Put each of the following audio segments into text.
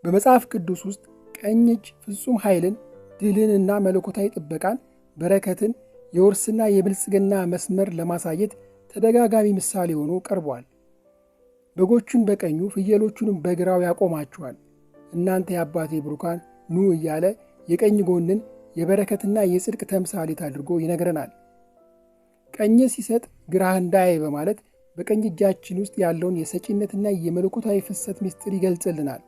በመጽሐፍ ቅዱስ ውስጥ ቀኝ እጅ ፍጹም ኃይልን፣ ድልንና መለኮታዊ ጥበቃን፣ በረከትን፣ የውርስና የብልጽግና መስመር ለማሳየት ተደጋጋሚ ምሳሌ ሆኖ ቀርቧል። በጎቹን በቀኙ ፍየሎቹንም በግራው ያቆማቸዋል። እናንተ የአባቴ ብሩካን ኑ እያለ የቀኝ ጎንን የበረከትና የጽድቅ ተምሳሌት አድርጎ ይነግረናል። ቀኝ ሲሰጥ ግራህ እንዳያይ በማለት በቀኝ እጃችን ውስጥ ያለውን የሰጪነትና የመለኮታዊ ፍሰት ምስጢር ይገልጽልናል።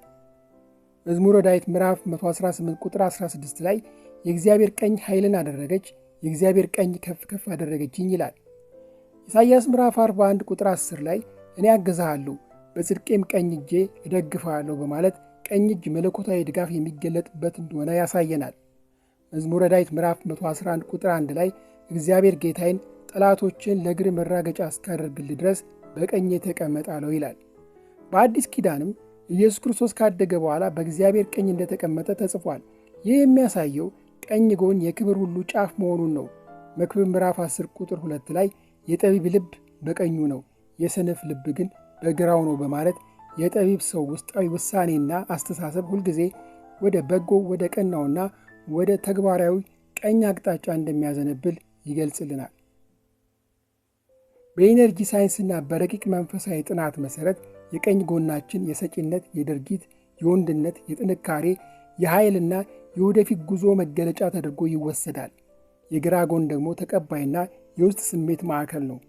መዝሙረ ዳዊት ምዕራፍ 118 ቁጥር 16 ላይ የእግዚአብሔር ቀኝ ኃይልን አደረገች፣ የእግዚአብሔር ቀኝ ከፍ ከፍ አደረገችኝ ይላል። ኢሳይያስ ምዕራፍ 41 ቁጥር 10 ላይ እኔ አግዝሃለሁ፣ በጽድቄም ቀኝ እጄ እደግፍሃለሁ በማለት ቀኝ እጅ መለኮታዊ ድጋፍ የሚገለጥበት እንደሆነ ያሳየናል። መዝሙረ ዳዊት ምዕራፍ 111 ቁጥር 1 ላይ እግዚአብሔር ጌታዬን ጠላቶችን ለእግር መራገጫ እስካደርግልህ ድረስ በቀኜ ተቀመጥ አለው ይላል። በአዲስ ኪዳንም ኢየሱስ ክርስቶስ ካደገ በኋላ በእግዚአብሔር ቀኝ እንደተቀመጠ ተጽፏል። ይህ የሚያሳየው ቀኝ ጎን የክብር ሁሉ ጫፍ መሆኑን ነው። መክብብ ምዕራፍ 10 ቁጥር 2 ላይ የጠቢብ ልብ በቀኙ ነው፣ የሰነፍ ልብ ግን በግራው ነው በማለት የጠቢብ ሰው ውስጣዊ ውሳኔና አስተሳሰብ ሁልጊዜ ወደ በጎ፣ ወደ ቀናውና ወደ ተግባራዊ ቀኝ አቅጣጫ እንደሚያዘነብል ይገልጽልናል። በኢነርጂ ሳይንስና በረቂቅ መንፈሳዊ ጥናት መሠረት የቀኝ ጎናችን የሰጪነት፣ የድርጊት፣ የወንድነት፣ የጥንካሬ፣ የኃይልና የወደፊት ጉዞ መገለጫ ተደርጎ ይወሰዳል። የግራ ጎን ደግሞ ተቀባይና የውስጥ ስሜት ማዕከል ነው።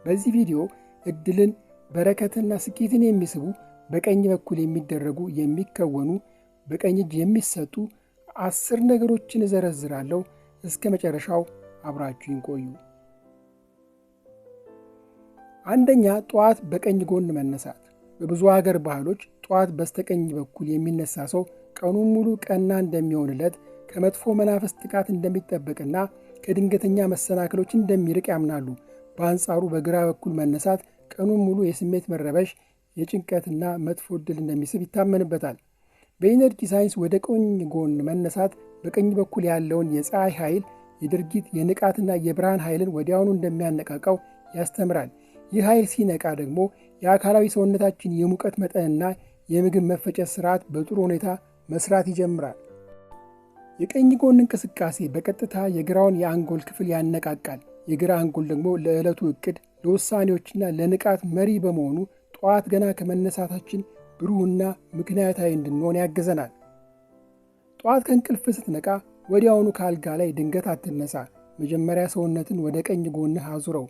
በዚህ ቪዲዮ ዕድልን፣ በረከትና ስኬትን የሚስቡ በቀኝ በኩል የሚደረጉ የሚከወኑ በቀኝ እጅ የሚሰጡ 10 ነገሮችን እዘረዝራለሁ። እስከ መጨረሻው አብራችሁን ቆዩ። አንደኛ፣ ጠዋት በቀኝ ጎን መነሳት። በብዙ ሀገር ባህሎች ጠዋት በስተቀኝ በኩል የሚነሳ ሰው ቀኑን ሙሉ ቀና እንደሚሆንለት፣ ከመጥፎ መናፍስት ጥቃት እንደሚጠበቅና ከድንገተኛ መሰናክሎች እንደሚርቅ ያምናሉ። በአንጻሩ በግራ በኩል መነሳት ቀኑን ሙሉ የስሜት መረበሽ፣ የጭንቀትና መጥፎ ዕድል እንደሚስብ ይታመንበታል። በኢነርጂ ሳይንስ ወደ ቀኝ ጎን መነሳት በቀኝ በኩል ያለውን የፀሐይ ኃይል፣ የድርጊት፣ የንቃትና የብርሃን ኃይልን ወዲያውኑ እንደሚያነቃቃው ያስተምራል። ይህ ኃይል ሲነቃ ደግሞ የአካላዊ ሰውነታችን የሙቀት መጠንና የምግብ መፈጨት ስርዓት በጥሩ ሁኔታ መስራት ይጀምራል። የቀኝ ጎን እንቅስቃሴ በቀጥታ የግራውን የአንጎል ክፍል ያነቃቃል። የግራ አንጎል ደግሞ ለዕለቱ ዕቅድ፣ ለውሳኔዎችና ለንቃት መሪ በመሆኑ ጠዋት ገና ከመነሳታችን ብሩህና ምክንያታዊ እንድንሆን ያግዘናል። ጠዋት ከእንቅልፍ ስትነቃ ወዲያውኑ ከአልጋ ላይ ድንገት አትነሳ። መጀመሪያ ሰውነትን ወደ ቀኝ ጎንህ አዙረው።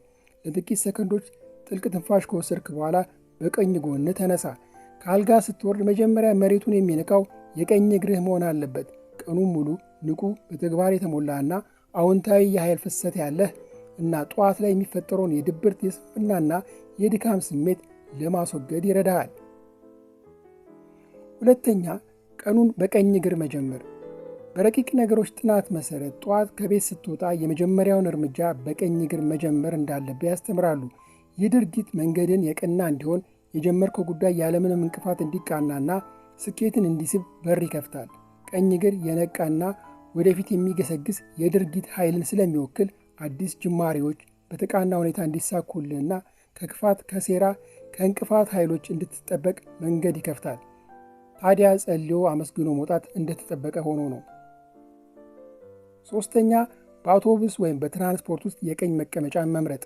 ለጥቂት ሰከንዶች ጥልቅ ትንፋሽ ከወሰድክ በኋላ በቀኝ ጎንህ ተነሳ። ከአልጋ ስትወርድ መጀመሪያ መሬቱን የሚነካው የቀኝ እግርህ መሆን አለበት። ቀኑን ሙሉ ንቁ፣ በተግባር የተሞላና አዎንታዊ የኃይል ፍሰት ያለህ እና ጠዋት ላይ የሚፈጠረውን የድብርት፣ የስንፍናና የድካም ስሜት ለማስወገድ ይረዳሃል። ሁለተኛ፣ ቀኑን በቀኝ እግር መጀመር። በረቂቅ ነገሮች ጥናት መሠረት ጠዋት ከቤት ስትወጣ የመጀመሪያውን እርምጃ በቀኝ እግር መጀመር እንዳለብህ ያስተምራሉ። ይህ ድርጊት መንገድን የቀና እንዲሆን፣ የጀመርከው ጉዳይ ያለምንም እንቅፋት እንዲቃናና ስኬትን እንዲስብ በር ይከፍታል። ቀኝ እግር የነቃና ወደፊት የሚገሰግስ የድርጊት ኃይልን ስለሚወክል አዲስ ጅማሬዎች በተቃና ሁኔታ እንዲሳኩልህና ከክፋት፣ ከሴራ፣ ከእንቅፋት ኃይሎች እንድትጠበቅ መንገድ ይከፍታል። ታዲያ ጸልዮ አመስግኖ መውጣት እንደተጠበቀ ሆኖ ነው። ሶስተኛ፣ በአውቶቡስ ወይም በትራንስፖርት ውስጥ የቀኝ መቀመጫን መምረጥ።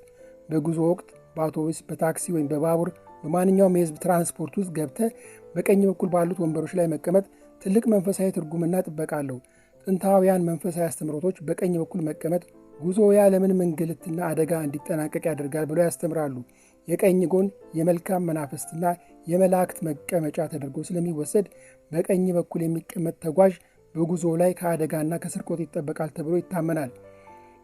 በጉዞ ወቅት በአውቶቡስ፣ በታክሲ ወይም በባቡር በማንኛውም የህዝብ ትራንስፖርት ውስጥ ገብተህ በቀኝ በኩል ባሉት ወንበሮች ላይ መቀመጥ ትልቅ መንፈሳዊ ትርጉምና ጥበቃ አለው። ጥንታውያን መንፈሳዊ አስተምሮቶች በቀኝ በኩል መቀመጥ ጉዞ ያለምንም እንግልትና አደጋ እንዲጠናቀቅ ያደርጋል ብለው ያስተምራሉ። የቀኝ ጎን የመልካም መናፍስትና የመላእክት መቀመጫ ተደርጎ ስለሚወሰድ በቀኝ በኩል የሚቀመጥ ተጓዥ በጉዞ ላይ ከአደጋና ከስርቆት ይጠበቃል ተብሎ ይታመናል።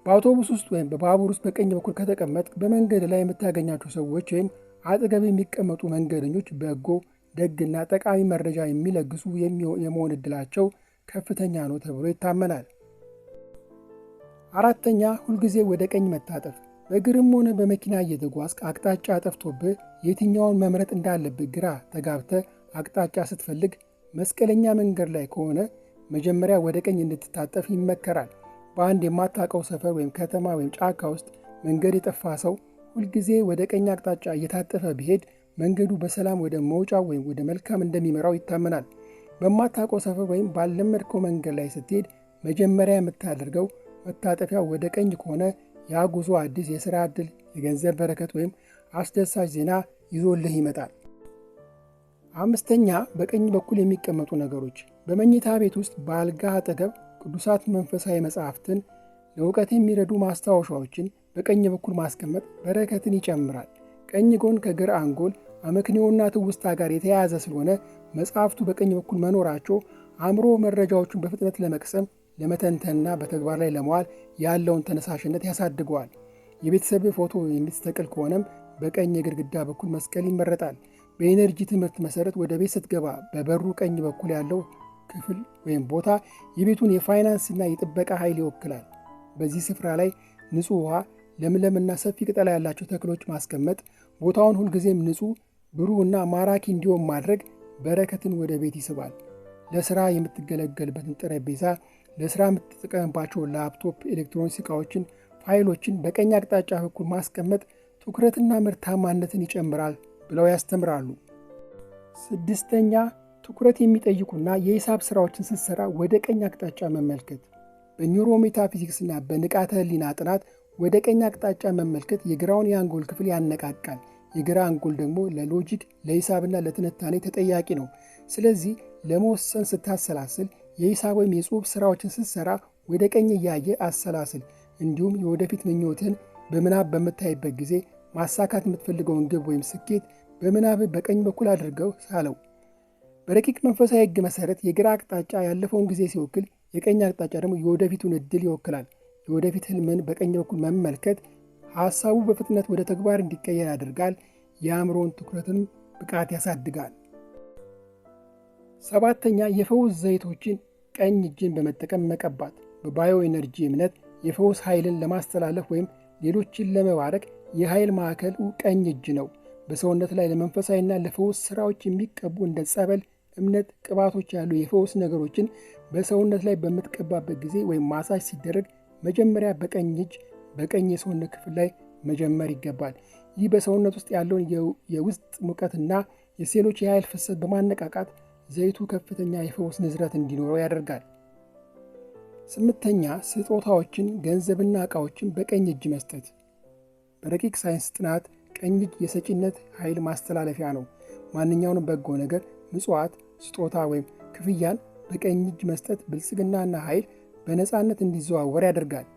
በአውቶቡስ ውስጥ ወይም በባቡር ውስጥ በቀኝ በኩል ከተቀመጥ በመንገድ ላይ የምታገኛቸው ሰዎች ወይም አጠገብ የሚቀመጡ መንገደኞች በጎ፣ ደግና ጠቃሚ መረጃ የሚለግሱ የመሆን ዕድላቸው ከፍተኛ ነው ተብሎ ይታመናል። አራተኛ፣ ሁልጊዜ ወደ ቀኝ መታጠፍ። በእግርም ሆነ በመኪና እየተጓዝክ አቅጣጫ ጠፍቶብህ የትኛውን መምረጥ እንዳለብህ ግራ ተጋብተህ አቅጣጫ ስትፈልግ መስቀለኛ መንገድ ላይ ከሆነ መጀመሪያ ወደ ቀኝ እንድትታጠፍ ይመከራል። በአንድ የማታውቀው ሰፈር ወይም ከተማ ወይም ጫካ ውስጥ መንገድ የጠፋ ሰው ሁልጊዜ ወደ ቀኝ አቅጣጫ እየታጠፈ ቢሄድ መንገዱ በሰላም ወደ መውጫው ወይም ወደ መልካም እንደሚመራው ይታመናል። በማታውቀው ሰፈር ወይም ባልለመድከው መንገድ ላይ ስትሄድ መጀመሪያ የምታደርገው መታጠፊያው ወደ ቀኝ ከሆነ ያ ጉዞ አዲስ የሥራ ዕድል፣ የገንዘብ በረከት ወይም አስደሳች ዜና ይዞልህ ይመጣል። አምስተኛ፣ በቀኝ በኩል የሚቀመጡ ነገሮች። በመኝታ ቤት ውስጥ በአልጋ አጠገብ ቅዱሳት መንፈሳዊ መጻሕፍትን፣ ለእውቀት የሚረዱ ማስታወሻዎችን በቀኝ በኩል ማስቀመጥ በረከትን ይጨምራል። ቀኝ ጎን ከግራ አንጎል አመክንዮና ትውስታ ጋር የተያያዘ ስለሆነ መጽሐፍቱ በቀኝ በኩል መኖራቸው አእምሮ መረጃዎቹን በፍጥነት ለመቅሰም፣ ለመተንተንና በተግባር ላይ ለመዋል ያለውን ተነሳሽነት ያሳድገዋል። የቤተሰብ ፎቶ የምትሰቅል ከሆነም በቀኝ የግድግዳ በኩል መስቀል ይመረጣል። በኢነርጂ ትምህርት መሰረት ወደ ቤት ስትገባ በበሩ ቀኝ በኩል ያለው ክፍል ወይም ቦታ የቤቱን የፋይናንስና የጥበቃ ኃይል ይወክላል። በዚህ ስፍራ ላይ ንጹህ ውሃ፣ ለምለምና ሰፊ ቅጠላ ያላቸው ተክሎች ማስቀመጥ ቦታውን ሁልጊዜም ንጹህ፣ ብሩህና ማራኪ እንዲሆን ማድረግ በረከትን ወደ ቤት ይስባል። ለሥራ የምትገለገልበትን ጠረጴዛ፣ ለሥራ የምትጠቀምባቸው ላፕቶፕ፣ ኤሌክትሮኒክስ ዕቃዎችን፣ ፋይሎችን በቀኝ አቅጣጫ በኩል ማስቀመጥ ትኩረትና ምርታማነትን ይጨምራል ብለው ያስተምራሉ። ስድስተኛ፣ ትኩረት የሚጠይቁና የሂሳብ ሥራዎችን ስትሠራ ወደ ቀኝ አቅጣጫ መመልከት። በኒውሮሜታፊዚክስና በንቃተ ሕሊና ጥናት ወደ ቀኝ አቅጣጫ መመልከት የግራውን የአንጎል ክፍል ያነቃቃል። የግራ አንጎል ደግሞ ለሎጂክ፣ ለሂሳብና ለትንታኔ ተጠያቂ ነው። ስለዚህ ለመወሰን ስታሰላስል፣ የሂሳብ ወይም የጽሑፍ ሥራዎችን ስትሠራ ወደ ቀኝ እያየ አሰላስል። እንዲሁም የወደፊት ምኞትህን በምናብ በምታይበት ጊዜ ማሳካት የምትፈልገውን ግብ ወይም ስኬት በምናብ በቀኝ በኩል አድርገው ሳለው። በረቂቅ መንፈሳዊ ሕግ መሠረት የግራ አቅጣጫ ያለፈውን ጊዜ ሲወክል፣ የቀኝ አቅጣጫ ደግሞ የወደፊቱን ዕድል ይወክላል። የወደፊት ህልምን በቀኝ በኩል መመልከት ሐሳቡ በፍጥነት ወደ ተግባር እንዲቀየር ያደርጋል። የአእምሮን ትኩረትን ብቃት ያሳድጋል። ሰባተኛ፣ የፈውስ ዘይቶችን ቀኝ እጅን በመጠቀም መቀባት። በባዮ ኤነርጂ እምነት የፈውስ ኃይልን ለማስተላለፍ ወይም ሌሎችን ለመባረክ የኃይል ማዕከሉ ቀኝ እጅ ነው። በሰውነት ላይ ለመንፈሳዊና ለፈውስ ሥራዎች የሚቀቡ እንደ ጸበል፣ እምነት፣ ቅባቶች ያሉ የፈውስ ነገሮችን በሰውነት ላይ በምትቀባበት ጊዜ ወይም ማሳጅ ሲደረግ መጀመሪያ በቀኝ እጅ በቀኝ የሰውነት ክፍል ላይ መጀመር ይገባል። ይህ በሰውነት ውስጥ ያለውን የውስጥ ሙቀትና የሴሎች የኃይል ፍሰት በማነቃቃት ዘይቱ ከፍተኛ የፈውስ ንዝረት እንዲኖረው ያደርጋል። ስምንተኛ፣ ስጦታዎችን፣ ገንዘብና ዕቃዎችን በቀኝ እጅ መስጠት። በረቂቅ ሳይንስ ጥናት ቀኝ እጅ የሰጪነት ኃይል ማስተላለፊያ ነው። ማንኛውንም በጎ ነገር፣ ምጽዋት፣ ስጦታ ወይም ክፍያን በቀኝ እጅ መስጠት ብልጽግናና ኃይል በነፃነት እንዲዘዋወር ያደርጋል።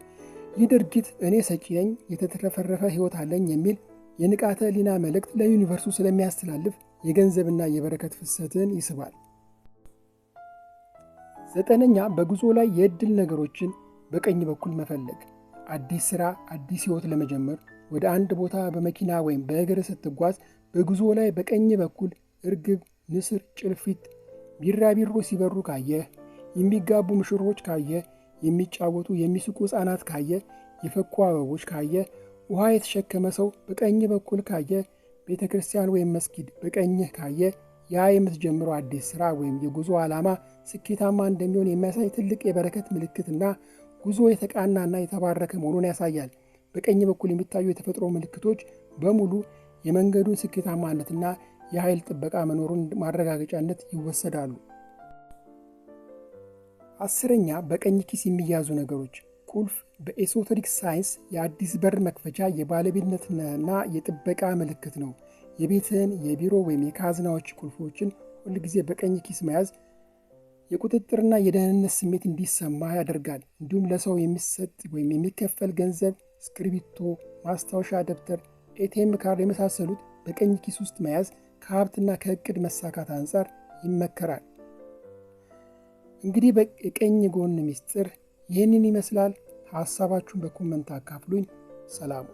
ይህ ድርጊት እኔ ሰጪ ነኝ፣ የተትረፈረፈ ሕይወት አለኝ የሚል የንቃተ ሕሊና መልእክት ለዩኒቨርሱ ስለሚያስተላልፍ የገንዘብና የበረከት ፍሰትን ይስባል። ዘጠነኛ፣ በጉዞ ላይ የዕድል ነገሮችን በቀኝ በኩል መፈለግ። አዲስ ሥራ፣ አዲስ ሕይወት ለመጀመር ወደ አንድ ቦታ በመኪና ወይም በእግር ስትጓዝ በጉዞ ላይ በቀኝ በኩል እርግብ፣ ንስር፣ ጭልፊት፣ ቢራቢሮ ሲበሩ ካየህ፣ የሚጋቡ ሙሽሮች ካየህ፣ የሚጫወቱ የሚስቁ ሕፃናት ካየህ፣ የፈኩ አበቦች ካየህ፣ ውሃ የተሸከመ ሰው በቀኝ በኩል ካየህ፣ ቤተ ክርስቲያን ወይም መስጊድ በቀኝህ ካየህ፣ ያ የምትጀምረው አዲስ ሥራ ወይም የጉዞ ዓላማ ስኬታማ እንደሚሆን የሚያሳይ ትልቅ የበረከት ምልክትና ጉዞ የተቃናና የተባረከ መሆኑን ያሳያል። በቀኝ በኩል የሚታዩ የተፈጥሮ ምልክቶች በሙሉ የመንገዱን ስኬታማነትና የኃይል ጥበቃ መኖሩን ማረጋገጫነት ይወሰዳሉ። አስረኛ፣ በቀኝ ኪስ የሚያዙ ነገሮች። ቁልፍ በኤሶተሪክ ሳይንስ የአዲስ በር መክፈቻ፣ የባለቤትነትና የጥበቃ ምልክት ነው። የቤትህን፣ የቢሮ ወይም የካዝናዎች ቁልፎችን ሁልጊዜ በቀኝ ኪስ መያዝ የቁጥጥርና የደህንነት ስሜት እንዲሰማ ያደርጋል። እንዲሁም ለሰው የሚሰጥ ወይም የሚከፈል ገንዘብ፣ እስክሪብቶ፣ ማስታወሻ ደብተር፣ ኤቲኤም ካርድ የመሳሰሉት በቀኝ ኪስ ውስጥ መያዝ ከሀብትና ከእቅድ መሳካት አንጻር ይመከራል። እንግዲህ በቀኝ ጎን ምስጢር ይህንን ይመስላል። ሐሳባችሁን በኮመንት አካፍሉኝ። ሰላሙ